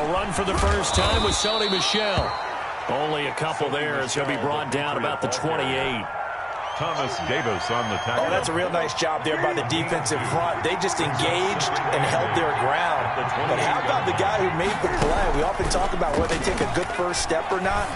He'll run for the first time with Sony Michel. Only a couple there. It's going to be brought down about the 28. Thomas Davis on the tackle. Oh, that's a real nice job there by the defensive front. They just engaged and held their ground. But how about the guy who made the play? We often talk about whether they take a good first step or not.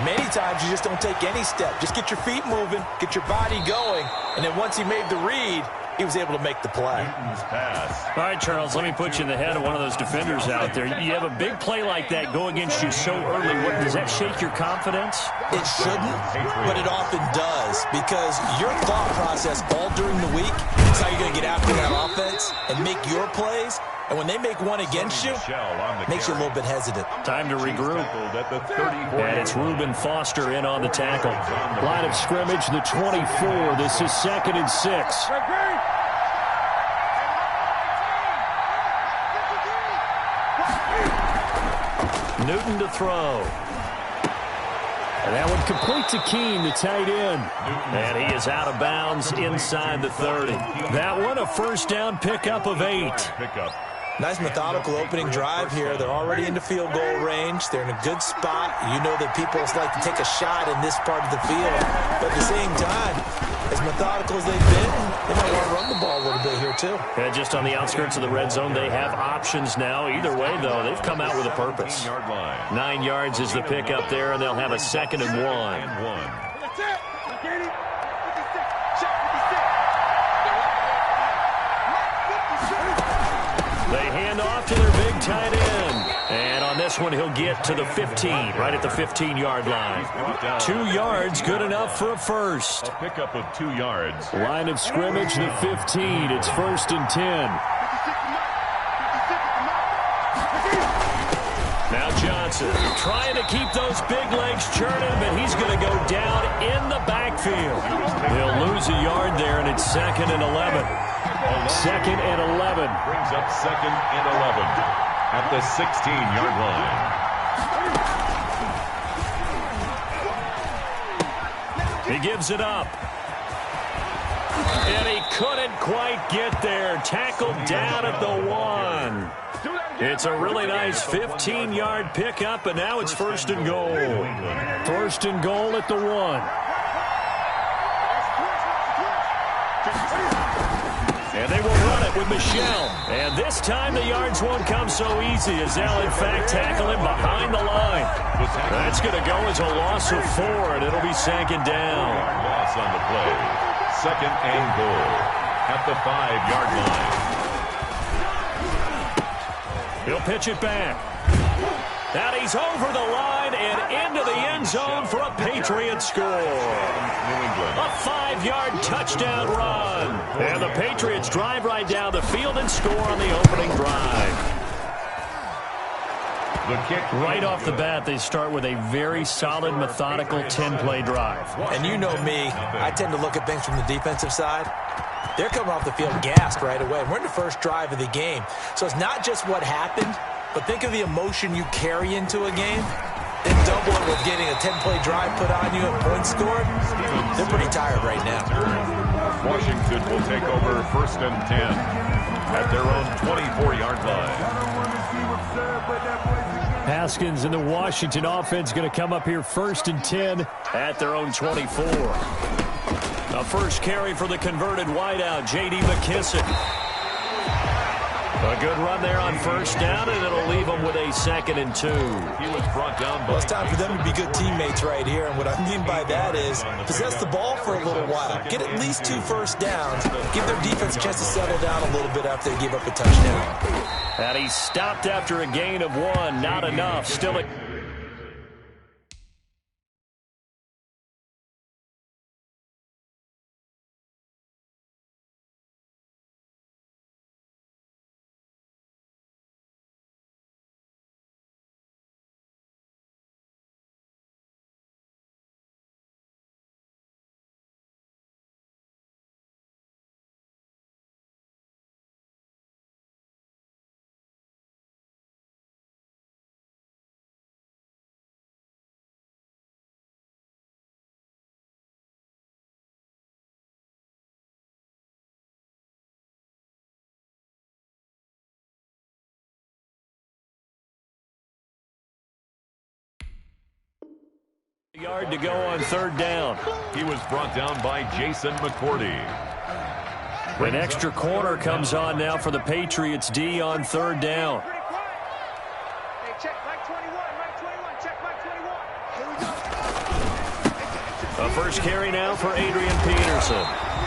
Many times you just don't take any step. Just get your feet moving, get your body going, and then once he made the read, he was able to make the play. All right, Charles, let me put you in the head of one of those defenders out there. You have a big play like that go against you so early. Does that shake your confidence? It shouldn't, but it often does, because your thought process all during the week is how you're going to get after that offense and make your plays. And when they make one against you, it makes you a little bit hesitant. Time to regroup. And it's Reuben Foster in on the tackle. Line of scrimmage, the 24. This is 2nd and 6. Newton to throw. And that one complete to Keene, the tight end. And he is out of bounds inside the 30. That one, a first down pickup of 8. Nice methodical opening drive here. They're already into field goal range. They're in a good spot. You know that people like to take a shot in this part of the field. But at the same time, as methodical as they've been, they might want to run the ball a little bit here too. Yeah, just on the outskirts of the red zone, they have options now. Either way, though, they've come out with a purpose. 9 yards is the pickup there, and they'll have a 2nd and 1. They hand off to their big tight end. And on this one, he'll get to the 15, right at the 15-yard line. 2 yards, good enough for a first. A pickup of 2 yards. Line of scrimmage, the 15. It's 1st and 10. Now Johnson trying to keep those big legs churning, but he's going to go down in the backfield. He'll lose a yard there, and it's 2nd and 11. 2nd and 11. Brings up 2nd and 11 at the 16-yard line. He gives it up. And he couldn't quite get there. Tackled down at the 1. It's a really nice 15-yard pickup, and now it's 1st and goal. 1st and goal at the 1. And they will run it with Michel. And this time the yards won't come so easy as they'll, in fact, tackle him behind the line. That's going to go as a loss of 4, and it'll be 2nd down. Loss on the play. 2nd and goal at the 5-yard line. He'll pitch it back. And he's over the line and into the end zone for a Patriot score. A 5-yard touchdown run. And the Patriots drive right down the field and score on the opening drive. The kick right off the bat, they start with a very solid, methodical 10-play drive. And you know me, I tend to look at things from the defensive side. They're coming off the field gassed right away. We're in the first drive of the game. So it's not just what happened, but think of the emotion you carry into a game. Then double it with getting a 10-play drive put on you and points scored. They're pretty tired right now. Washington will take over 1st and 10 at their own 24-yard line. Haskins and the Washington offense going to come up here 1st and 10 at their own 24. A first carry for the converted wideout, J.D. McKissick. A good run there on 1st down, and it'll leave them with a 2nd and 2. He was brought down. Well, it's time for them to be good teammates right here, and what I mean by that is possess the ball for a little while. Get at least 2 first downs. Give their defense a chance to settle down a little bit after they give up a touchdown. And he stopped after a gain of 1. Not enough. Still a Yard to go on third down. He was brought down by Jason McCourty. An extra corner comes on now for the Patriots D on third down. A first carry now for Adrian Peterson.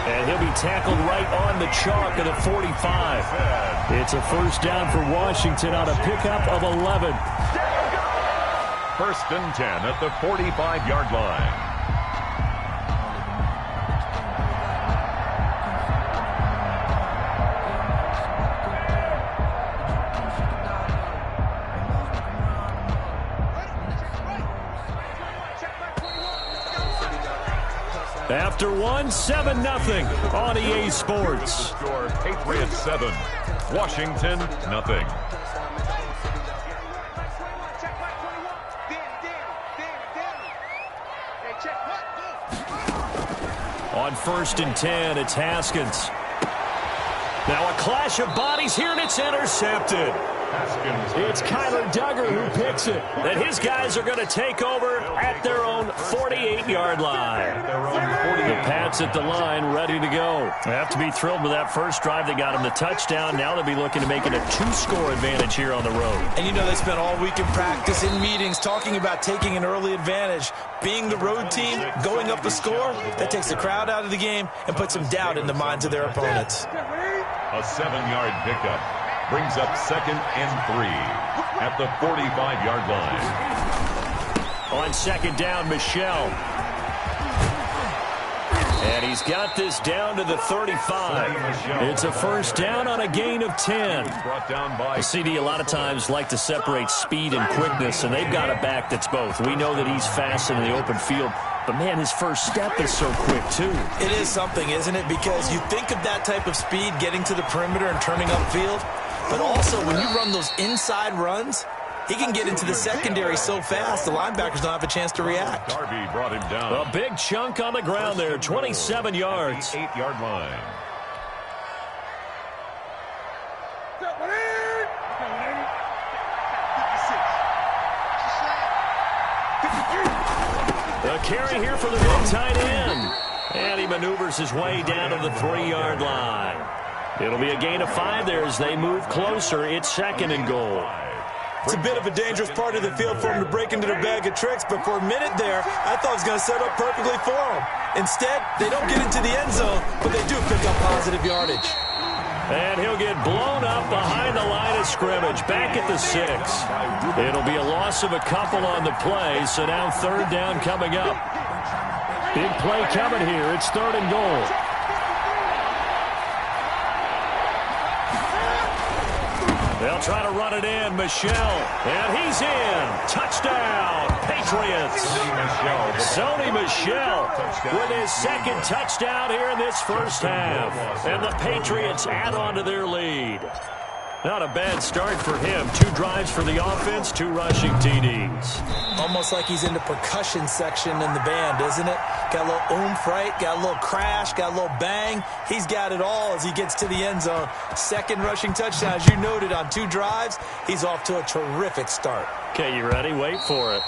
And he'll be tackled right on the chalk of the 45. It's a first down for Washington on a pickup of 11. First and 10 at the 45-yard line. After one, 7-0 on EA Sports. Score Patriots 7, Washington nothing. On first and 10, it's Haskins. Now a clash of bodies here, and it's intercepted. It's Kyler Duggar who picks it. And his guys are going to take over at their own 48-yard line. The Pats at the line, ready to go. They have to be thrilled with that first drive. They got him the touchdown. Now they'll be looking to make it a 2-score advantage here on the road. And you know they spent all week in practice, in meetings, talking about taking an early advantage. Being the road team, going up a score, that takes the crowd out of the game and puts some doubt in the minds of their opponents. A 7-yard pickup brings up 2nd and 3 at the 45-yard line. On second down, Michel. And he's got this down to the 35. It's a first down on a gain of 10. The CD a lot of times like to separate speed and quickness, and they've got a back that's both. We know that he's fast in the open field, but, man, his first step is so quick, too. It is something, isn't it? Because you think of that type of speed getting to the perimeter and turning upfield, but also when you run those inside runs, he can get into the secondary so fast, the linebackers don't have a chance to react. Darby brought him down. A big chunk on the ground there, 27 yards. 8-yard line. The carry here for the big tight end. And he maneuvers his way down to the 3-yard line. It'll be a gain of 5 there as they move closer. It's 2nd and goal. It's a bit of a dangerous part of the field for him to break into their bag of tricks, but for a minute there, I thought it was going to set up perfectly for him. Instead, they don't get into the end zone, but they do pick up positive yardage. And he'll get blown up behind the line of scrimmage, back at the 6. It'll be a loss of a couple on the play, so now third down coming up. Big play coming here. It's 3rd and goal. They'll try to run it in. Michel. And he's in. Touchdown, Patriots. Sony Michel with his 2nd touchdown here in this first half. And the Patriots add on to their lead. Not a bad start for him. 2 drives for the offense, 2 rushing TDs. Almost like he's in the percussion section in the band, isn't it? Got a little oomph, right? Got a little crash, got a little bang. He's got it all as he gets to the end zone. 2nd rushing touchdown, as you noted, on 2 drives. He's off to a terrific start. Okay, you ready? Wait for it.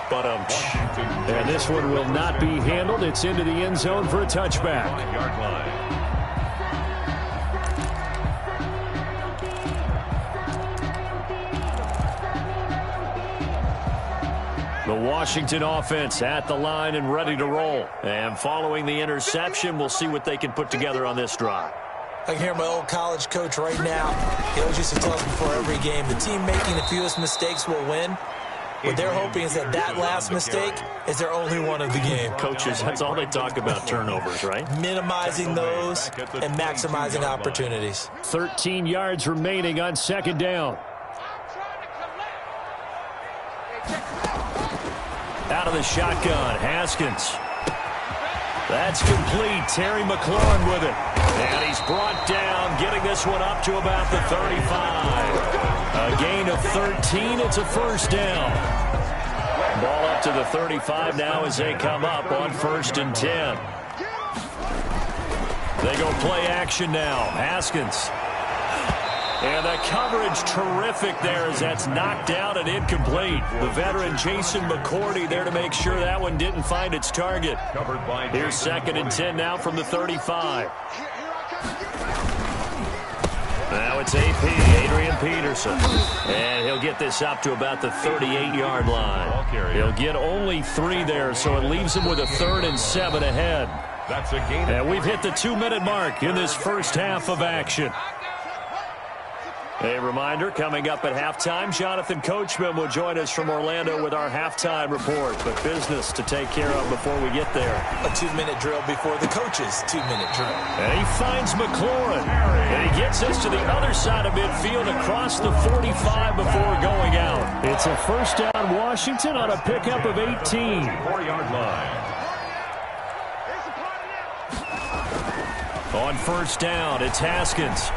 But and this one will not be handled. It's into the end zone for a touchback. Yard line. The Washington offense at the line and ready to roll. And following the interception, we'll see what they can put together on this drive. I can hear my old college coach right now. He always used to tell us before every game, the team making the fewest mistakes will win. What they're hoping is that last mistake is their only one of the game. Coaches, that's all they talk about, turnovers, right? Minimizing those and maximizing opportunities. 13 yards remaining on 2nd down. Out of the shotgun, Haskins. That's complete. Terry McLaurin with it. And he's brought down, getting this one up to about the 35. A gain of 13. It's a first down. Ball up to the 35 now as they come up on 1st and 10. They go play action now. Haskins. And the coverage terrific there as that's knocked down and incomplete. The veteran Jason McCourty there to make sure that one didn't find its target. Here's 2nd and 10 now from the 35. Now it's AP, Adrian Peterson. And he'll get this up to about the 38-yard line. He'll get only 3 there, so it leaves him with a 3rd and 7 ahead. That's a gain. And we've hit the 2-minute mark in this first half of action. A reminder, coming up at halftime, Jonathan Coachman will join us from Orlando with our halftime report. But business to take care of before we get there. A 2-minute drill before the coach's 2-minute drill. And he finds McLaurin. And he gets us to the other side of midfield across the 45 before going out. It's a first down Washington on a pickup of 18. 4-yard line. On first down, it's Haskins.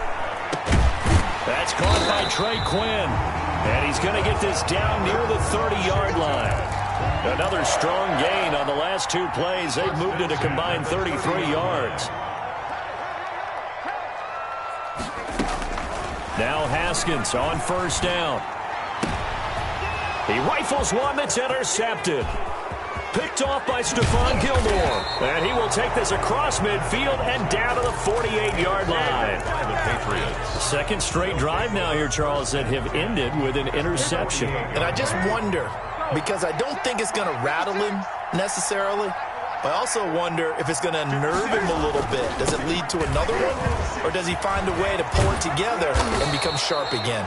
That's caught by Trey Quinn. And he's going to get this down near the 30-yard line. Another strong gain on the last 2 plays. They've moved it a combined 33 yards. Now Haskins on first down. He rifles one that's intercepted. Picked off by Stephon Gilmore. And he will take this across midfield and down to the 48-yard line. The Patriots. Second straight drive now here, Charles, that have ended with an interception. And I just wonder, because I don't think it's going to rattle him necessarily. I also wonder if it's going to nerve him a little bit. Does it lead to another one? Or does he find a way to pull it together and become sharp again?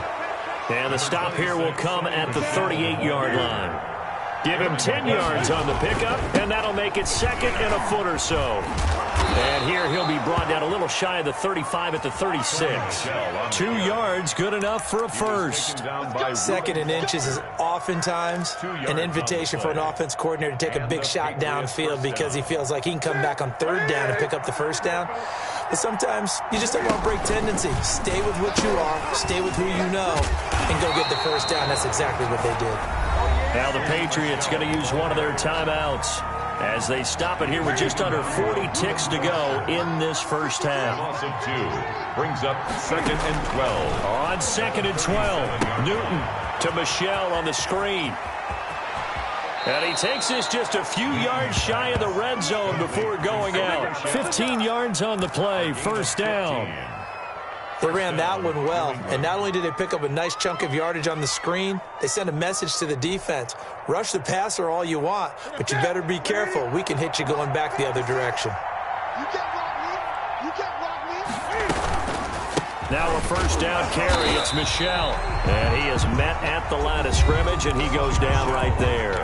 And the stop here will come at the 38-yard line. Give him 10 yards on the pickup, and that'll make it 2nd and a foot or so. And here he'll be brought down a little shy of the 35 at the 36. 2 yards, good enough for a first. 2nd and inches is oftentimes an invitation for an offense coordinator to take a big shot downfield because he feels like he can come back on 3rd down and pick up the first down. But sometimes you just don't want to break tendency. Stay with what you are, stay with who you know, and go get the first down. That's exactly what they did. Now the Patriots going to use one of their timeouts as they stop it here with just under 40 ticks to go in this first half. Loss of 2 brings up 2nd and 12. On 2nd and 12, Newton to Michelle on the screen. And he takes this just a few yards shy of the red zone before going out. 15 yards on the play, first down. They ran that one well, and not only did they pick up a nice chunk of yardage on the screen, they sent a message to the defense. Rush the passer all you want, but you better be careful. We can hit you going back the other direction. Now a first down carry, it's Michelle. And he is met at the line of scrimmage, and he goes down right there.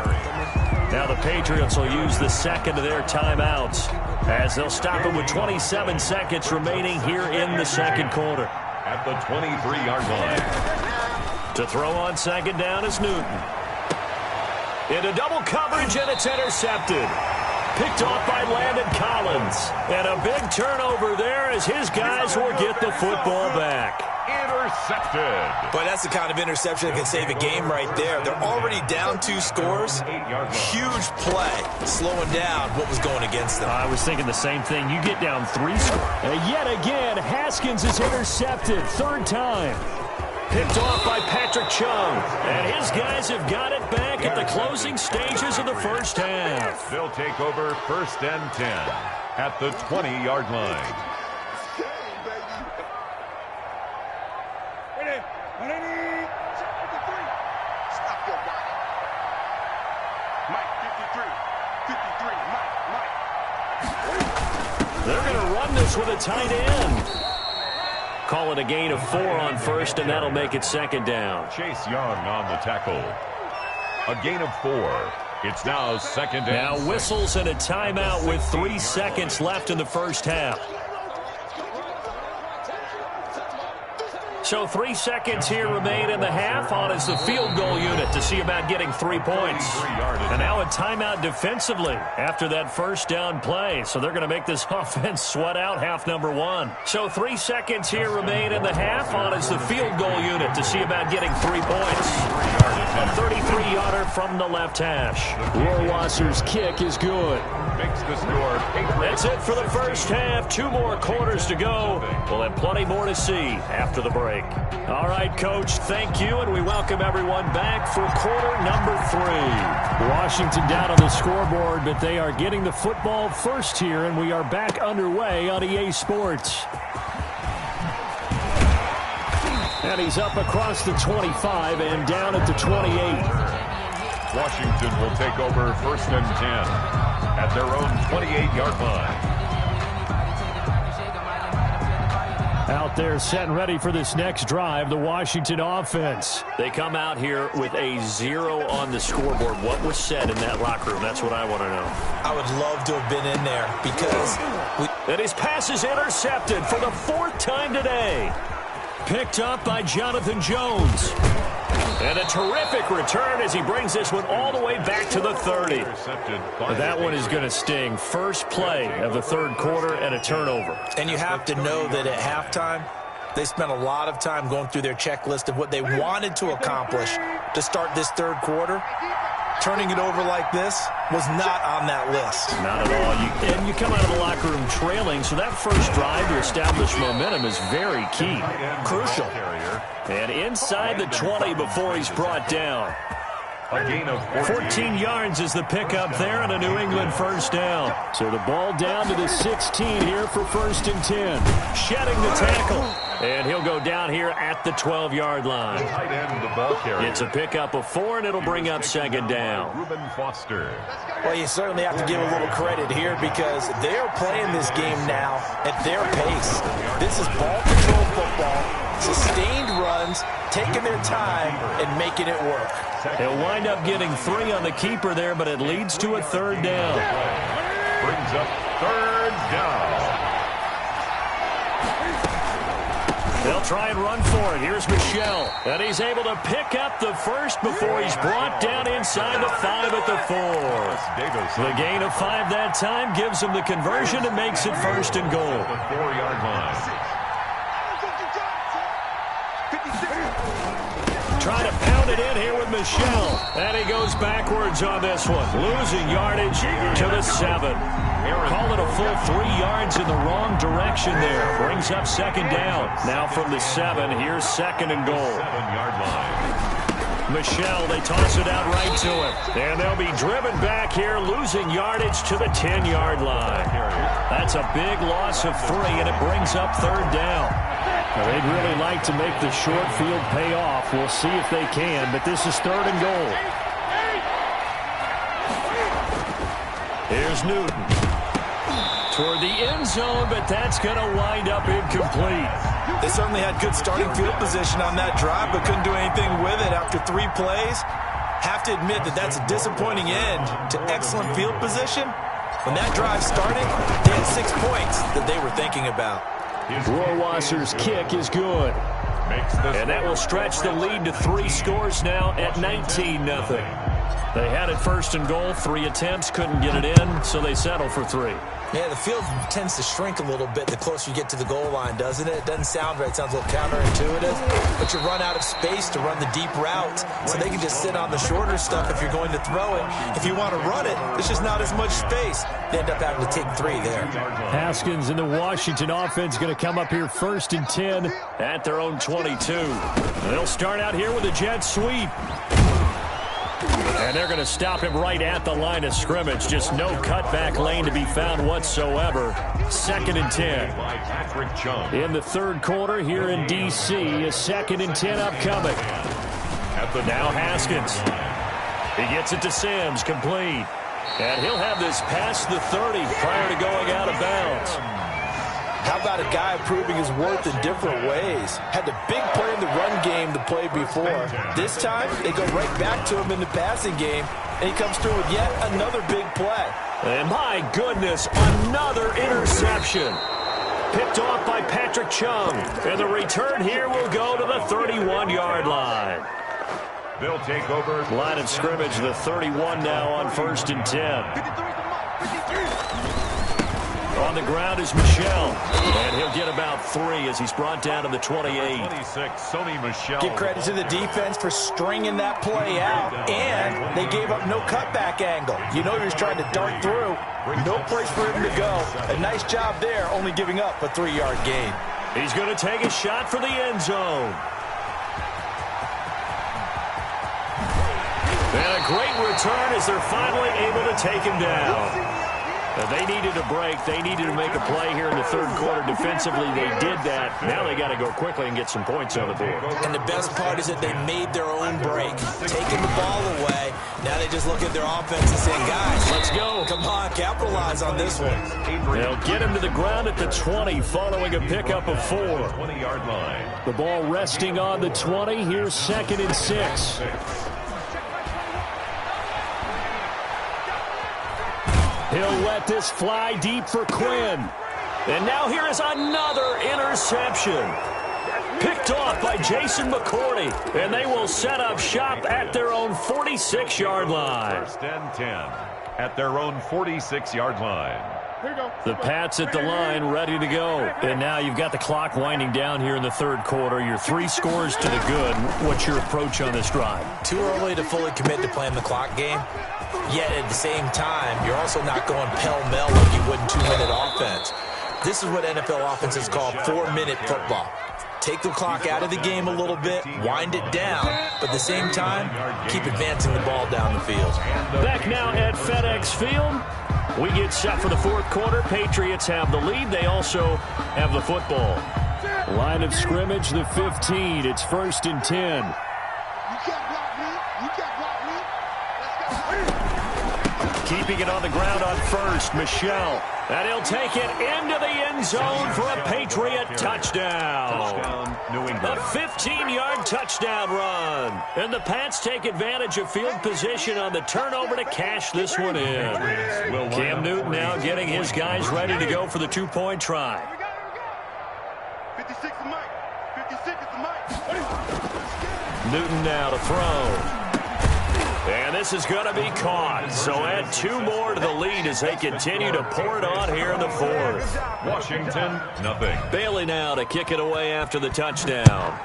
Now the Patriots will use the 2nd of their timeouts as they'll stop it with 27 seconds remaining here in the 2nd quarter. At the 23-yard line. To throw on 2nd down is Newton. Into double coverage, and it's intercepted. Picked off by Landon Collins. And a big turnover there as his guys will get the football back. Intercepted. Boy, that's the kind of interception that can save a game right there. They're already down 2 scores. Huge play, slowing down what was going against them. I was thinking the same thing. You get down 3 scores. And yet again, Haskins is intercepted. 3rd time. Picked off by Patrick Chung. And his guys have got it back at the closing stages of the first half. They'll take over 1st and 10 at the 20-yard line. They're going to run this with a tight end. Call it a gain of 4 on first, and that'll make it 2nd down. Chase Young on the tackle. A gain of 4. It's now 2nd and Now whistles and a timeout with 3 seconds left in the first half. So 3 seconds here remain in the half. On is the field goal unit to see about getting 3 points. And now a timeout defensively after that first down play. So they're going to make this offense sweat out half number 1. So 3 seconds here remain in the half. On is the field goal unit to see about getting 3 points. A 33-yarder from the left hash. Rohrwasser's kick is good. makes the score. That's it for the first half. 2 more quarters to go. We'll have plenty more to see after the break. break. All right, Coach, thank you, and we welcome everyone back for quarter number 3. Washington down on the scoreboard, but they are getting the football first here, and we are back underway on EA Sports. And he's up across the 25 and down at the 28. Washington will take over 1st and 10 at their own 28-yard line. Out there set and ready for this next drive, the Washington offense. They come out here with a 0 on the scoreboard. What was said in that locker room? That's what I want to know. I would love to have been in there because... And his pass is intercepted for the 4th time today. Picked up by Jonathan Jones. And a terrific return as he brings this one all the way back to the 30. That one is going to sting. First play of the 3rd quarter and a turnover. And you have to know that at halftime, they spent a lot of time going through their checklist of what they wanted to accomplish to start this 3rd quarter. Turning it over like this was not on that list. Not at all. And you come out of the locker room trailing, so that first drive to establish momentum is very key. Crucial. And inside the 20 before he's brought down. A gain of 14 yards is the pickup there and a New England first down. So the ball down to the 16 here for 1st and 10. Shedding the tackle. And he'll go down here at the 12-yard line. Tight end, the ball carrier. It's a pickup of 4, and it'll bring up 2nd down. Reuben Foster. Well, you certainly have to give a little credit here because they are playing this game now at their pace. This is ball control football, sustained runs, taking their time, and making it work. He'll wind up getting 3 on the keeper there, but it leads to a 3rd down. Brings up 3rd down. They'll try and run for it. Here's Michel. And he's able to pick up the first before he's brought down inside the 5 at the 4. The gain of 5 that time gives him the conversion and makes it 1st and goal. The 4-yard line. Try to pound it in here with Michel. And he goes backwards on this one. Losing yardage to the 7. Call it a full 3 yards in the wrong direction there. Brings up 2nd down. Now from the 7, here's 2nd and goal. 7-yard line. Michel, they toss it out right to him. And they'll be driven back here, losing yardage to the 10-yard line. That's a big loss of 3, and it brings up 3rd down. Now, they'd really like to make the short field pay off. We'll see if they can, but this is 3rd and goal. Here's Newton. Toward the end zone, but that's going to wind up incomplete. They certainly had good starting field position on that drive, but couldn't do anything with it after 3 plays. Have to admit that that's a disappointing end to excellent field position. When that drive started, they had 6 points that they were thinking about. Rohrwasser's kick is good. And that will stretch the lead to 3 scores now at 19-0. They had it 1st and goal, 3 attempts, couldn't get it in, so they settle for 3. Yeah, the field tends to shrink a little bit the closer you get to the goal line, doesn't it? It doesn't sound right. It sounds a little counterintuitive. But you run out of space to run the deep route, so they can just sit on the shorter stuff if you're going to throw it. If you want to run it, there's just not as much space. They end up having to take 3 there. Haskins and the Washington offense going to come up here 1st and 10 at their own 22. They'll start out here with a jet sweep. And they're going to stop him right at the line of scrimmage. Just no cutback lane to be found whatsoever. 2nd and 10. In the 3rd quarter here in D.C., a 2nd and 10 upcoming. Now Haskins. He gets it to Sims, complete. And he'll have this past the 30 prior to going out of bounds. How about a guy proving his worth in different ways? Had the big play in the run game to play before. This time, they go right back to him in the passing game, and he comes through with yet another big play. And my goodness, another interception. Picked off by Patrick Chung. And the return here will go to the 31-yard line. They'll take over. Line of scrimmage, the 31 now on 1st and 10. On the ground is Michel. And he'll get about 3 as he's brought down to the 28. 26, Sony Michel. Give credit to the defense for stringing that play out. And they gave up no cutback angle. You know he was trying to dart through. No place for him to go. A nice job there, only giving up a 3-yard gain. He's going to take a shot for the end zone. And a great return as they're finally able to take him down. They needed a break. They needed to make a play here in the third quarter. Defensively, they did that. Now they got to go quickly and get some points on the board. And the best part is that they made their own break, taking the ball away. Now they just look at their offense and say, guys, let's go. Come on, capitalize on this one. They'll get him to the ground at the 20 following a pickup of 4. 20-yard line. The ball resting on the 20. Here's 2nd and 6. He'll let this fly deep for Quinn. And now here is another interception. Picked off by Jason McCourty. And they will set up shop at their own 46-yard line. 1st and 10 at their own 46-yard line. The Pats at the line, ready to go. And now you've got the clock winding down here in the third quarter. You're 3 scores to the good. What's your approach on this drive? Too early to fully commit to playing the clock game. Yet at the same time, you're also not going pell-mell like you would in 2-minute offense. This is what NFL offenses call 4-minute football. Take the clock out of the game a little bit, wind it down, but at the same time, keep advancing the ball down the field. Back now at FedEx Field. We get set for the fourth quarter. Patriots have the lead. They also have the football. Line of scrimmage, the 15. It's 1st and 10. Keeping it on the ground on first, Michelle. And he'll take it into the end zone for a Patriot touchdown. New England. A 15-yard touchdown run. And the Pats take advantage of field position on the turnover to cash this one in. Cam Newton now getting his guys ready to go for the 2-point try. 56 is Mike. 56 is Mike. Newton now to throw. And this is going to be caught. So add 2 more to the lead as they continue to pour it on here in the fourth. Washington, nothing. Bailey now to kick it away after the touchdown.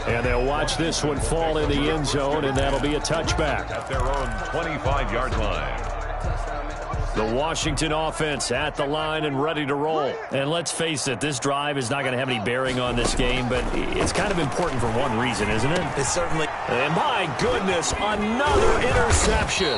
And they'll watch this one fall in the end zone, and that'll be a touchback. At their own 25-yard line. The Washington offense at the line and ready to roll. And let's face it, this drive is not going to have any bearing on this game, but it's kind of important for one reason, isn't it? It's certainly. And my goodness, another interception.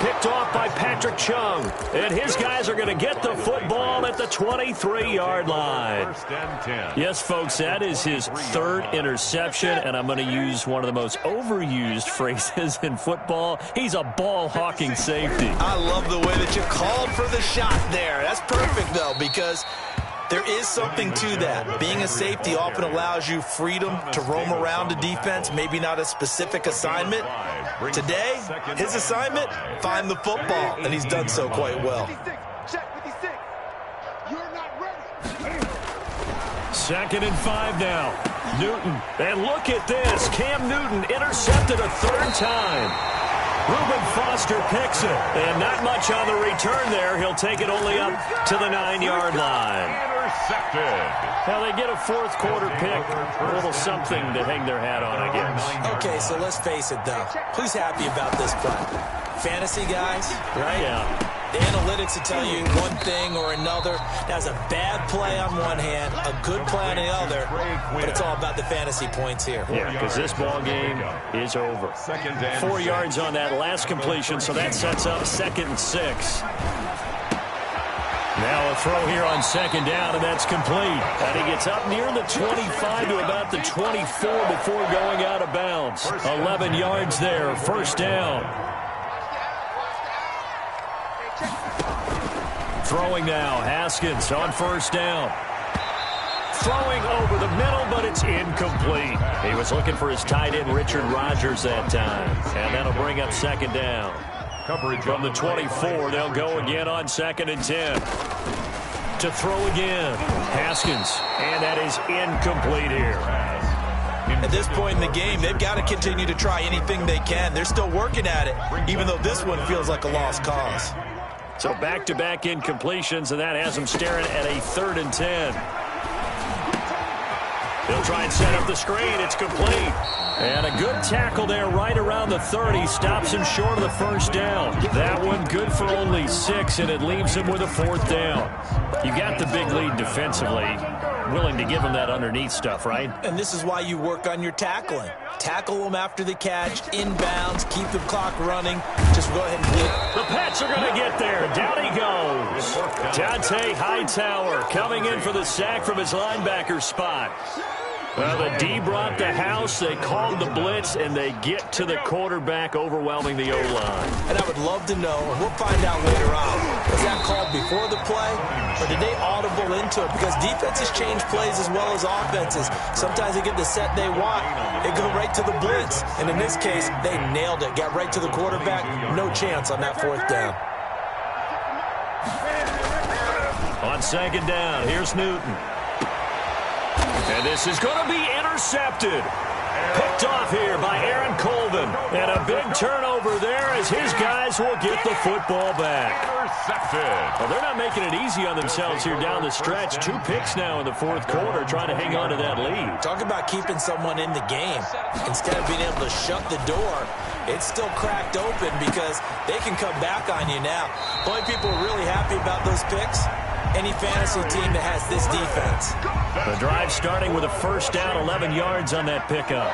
Picked off by Patrick Chung. And his guys are going to get the football at the 23-yard line. 1st and 10. Yes, folks, that is his 3rd interception, and I'm going to use one of the most overused phrases in football. He's a ball-hawking safety. I love the way that you called for the shot there. That's perfect, though, because there is something to that. Being a safety often allows you freedom to roam around a defense, maybe not a specific assignment. Today, his assignment, find the football, and he's done so quite well. Check 56. You're not ready. 2nd and 5 now. Newton. And look at this. Cam Newton intercepted a 3rd time. Reuben Foster picks it. And not much on the return there. He'll take it only up to the 9-yard line. Intercepted. Well, they get a fourth quarter pick. A little something to hang their hat on, I guess. Okay, so let's face it, though. Who's happy about this play? Fantasy guys, right? Yeah. The analytics will tell you one thing or another. That's a bad play on one hand, a good play on the other, but it's all about the fantasy points here. Yeah, because this ball game is over. 4 yards on that last completion, so that sets up 2nd and 6. Now a throw here on 2nd down, and that's complete. And he gets up near the 25 to about the 24 before going out of bounds. 11 yards there, 1st down. Throwing now, Haskins on 1st down. Throwing over the middle, but it's incomplete. He was looking for his tight end, Richard Rodgers, that time. And that'll bring up 2nd down. Coverage From the 24, they'll go again on 2nd and 10. To throw again, Haskins. And that is incomplete here. At this point in the game, they've got to continue to try anything they can. They're still working at it, even though this one feels like a lost cause. So back-to-back incompletions, and that has them staring at a 3rd and 10. He'll They'll try and set up the screen. It's complete. And a good tackle there right around the 30. Stops him short of the first down. That one good for only 6, and it leaves him with a 4th down. You got the big lead defensively. Willing to give him that underneath stuff, right? And this is why you work on your tackling. Tackle them after the catch, inbounds, keep the clock running. Just go ahead and do it. The Pets are going to get there. Down he goes. Dante Hightower coming in for the sack from his linebacker spot. Well, the D brought the house, they called the blitz, and they get to the quarterback, overwhelming the O-line. And I would love to know, and we'll find out later on, was that called before the play, or did they audible into it? Because defenses change plays as well as offenses. Sometimes they get the set they want. They go right to the blitz. And in this case, they nailed it. Got right to the quarterback. No chance on that 4th down. On 2nd down, here's Newton. And this is going to be intercepted. Picked off here by Aaron Colvin. And a big turnover there as his guys will get the football back. Well, they're not making it easy on themselves here down the stretch. 2 picks now in the 4th quarter trying to hang on to that lead. Talk about keeping someone in the game. Instead of being able to shut the door, it's still cracked open because they can come back on you now. Only people are really happy about those picks, any fantasy team that has this defense. The drive starting with a 1st down, 11 yards on that pickup.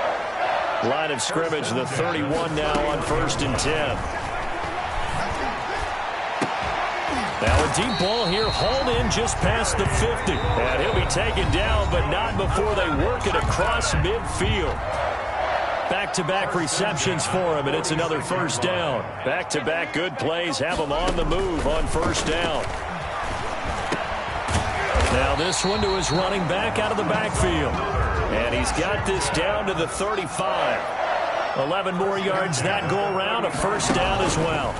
Line of scrimmage, the 31 now on 1st and 10. Now a deep ball here, hauled in just past the 50. And he'll be taken down, but not before they work it across midfield. Back-to-back receptions for him, and it's another 1st down. Back-to-back good plays have him on the move on 1st down. Now this one to his running back out of the backfield. And he's got this down to the 35. 11 more yards that go around, a 1st down as well.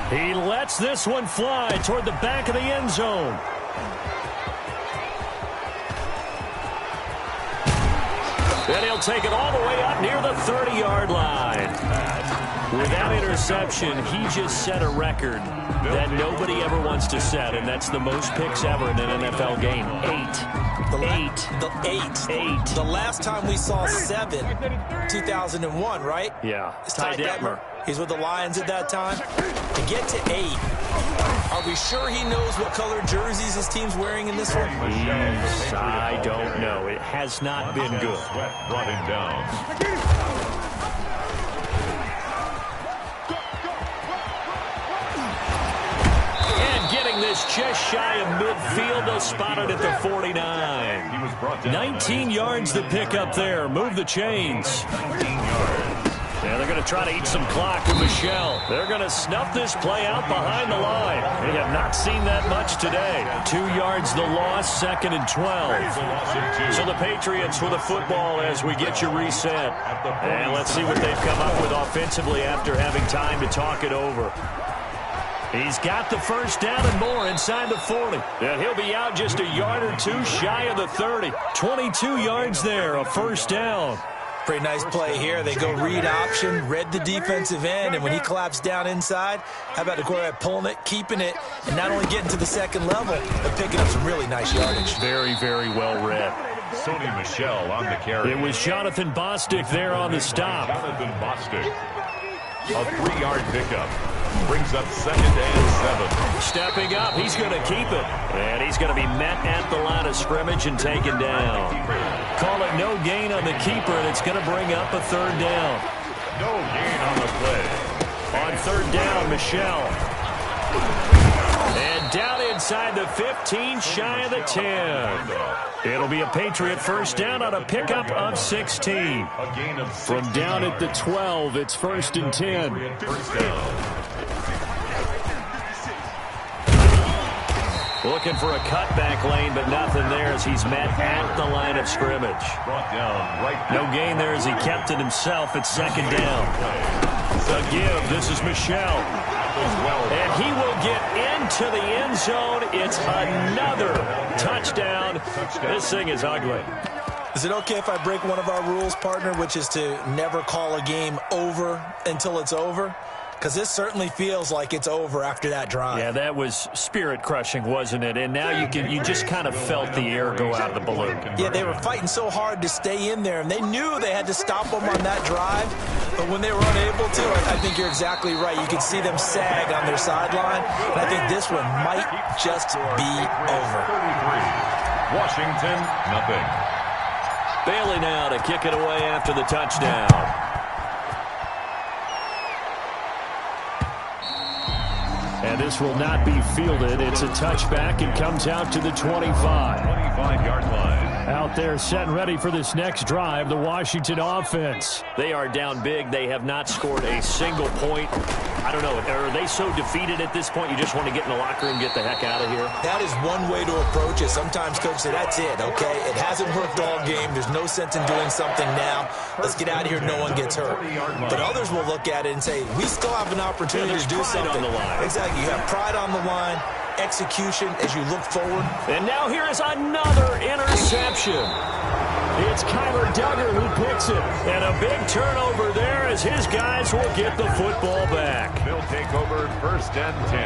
He lets this one fly toward the back of the end zone. Then he'll take it all the way up near the 30-yard line. With that interception, he just set a record that nobody ever wants to set, and that's the most picks ever in an NFL game. 8. The last time we saw 7, 2001, right? Yeah. It's Ty Detmer. He's with the Lions at that time. To get to 8, are we sure he knows what color jerseys his team's wearing in this one? I don't know. It has not been good. Brought him down. This just shy of midfield. They'll spot it at the 49. 19 yards to pick up there. Move the chains. 19 yards. Yeah, they're going to try to eat some clock with Michelle. They're going to snuff this play out behind the line. They have not seen that much today. 2 yards the loss, 2nd and 12. So the Patriots with the football as we get you reset. And let's see what they've come up with offensively after having time to talk it over. He's got the 1st down and more inside the 40. And he'll be out just a yard or 2 shy of the 30. 22 yards there, a 1st down. Pretty nice play here. They go read option, read the defensive end, and when he collapsed down inside, how about the quarterback pulling it, keeping it, and not only getting to the 2nd level, but picking up some really nice yardage. Very, very well read. Sony Michel on the carry. It was Jonathan Bostic there on the stop. Jonathan Bostic. A 3-yard pickup. Brings up 2nd and 7. Stepping up, he's going to keep it. And he's going to be met at the line of scrimmage and taken down. Call it no gain on the keeper, and it's going to bring up a 3rd down. No gain on the play. On 3rd down, Michelle. And down inside the 15, shy of the 10. It'll be a Patriot 1st down on a pickup of 16. From down at the 12, it's 1st and 10. 1st down. Looking for a cutback lane, but nothing there as he's met at the line of scrimmage. Brought down right. No gain there as he kept it himself at 2nd down. The give, this is Michelle. And he will get into the end zone. It's another touchdown. This thing is ugly. Is it okay if I break one of our rules, partner, which is to never call a game over until it's over? because this certainly feels like it's over after that drive. Yeah, that was spirit-crushing, wasn't it? And now you just kind of felt the air go out of the balloon. Yeah, they were fighting so hard to stay in there, and they knew they had to stop them on that drive. But when they were unable to, I think you're exactly right. You can see them sag on their sideline, and I think this one might just be over. 33. Washington, nothing. Bailey now to kick it away after the touchdown. And this will not be fielded. It's a touchback and comes out to the 25. 25-yard line. Out there set and ready for this next drive, the Washington offense. They are down big. They have not scored a single point. I don't know. Are they so defeated at this point you just want to get in the locker room and get the heck out of here? That is one way to approach it. Sometimes coaches say, that's it, okay? It hasn't worked all game. There's no sense in doing something now. Let's get out of here. No one gets hurt. But others will look at it and say, we still have an opportunity to do something. On the line. Exactly. You have pride on the line, execution as you look forward. And now here is another interception. It's Kyler Duggar who picks it. And a big turnover there as his guys will get the football back. They'll take over 1st and 10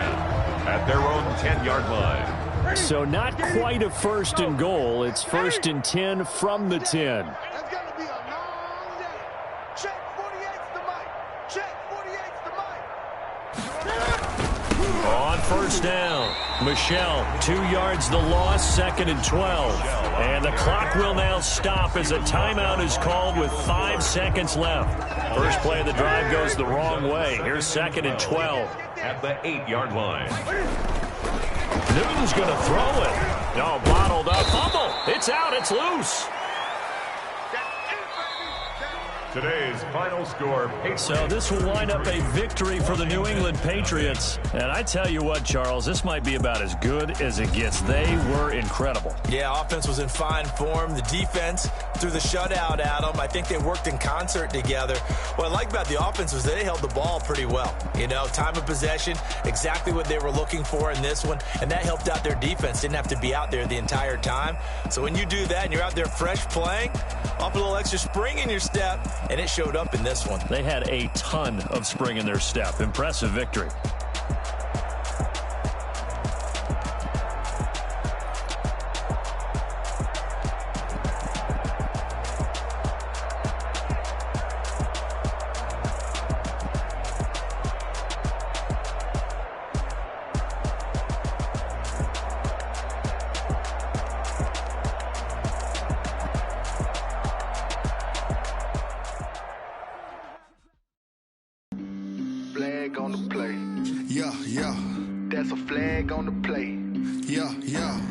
at their own 10-yard line. So not quite a 1st and goal. It's 1st and 10 from the 10. That's going to be a long day. Check 48's the mic. Check 48's the mic. On 1st down, Michelle, 2 yards the loss, 2nd and 12. And the clock will now stop as a timeout is called with 5 seconds left. First play of the drive goes the wrong way. Here's 2nd and 12. At the 8-yard line. Newton's going to throw it. No, bottled up. Fumble. It's out. It's loose. Today's final score. So this will wind up a victory for the New England Patriots. And I tell you what, Charles, this might be about as good as it gets. They were incredible. Yeah, offense was in fine form. The defense threw the shutout at them. I think they worked in concert together. What I like about the offense was they held the ball pretty well. You know, time of possession, exactly what they were looking for in this one. And that helped out their defense. Didn't have to be out there the entire time. So when you do that and you're out there fresh playing, off a little extra spring in your step, and it showed up in this one. They had a ton of spring in their step. Impressive victory. On the play. Yeah, yeah. That's a flag on the play. Yeah, yeah.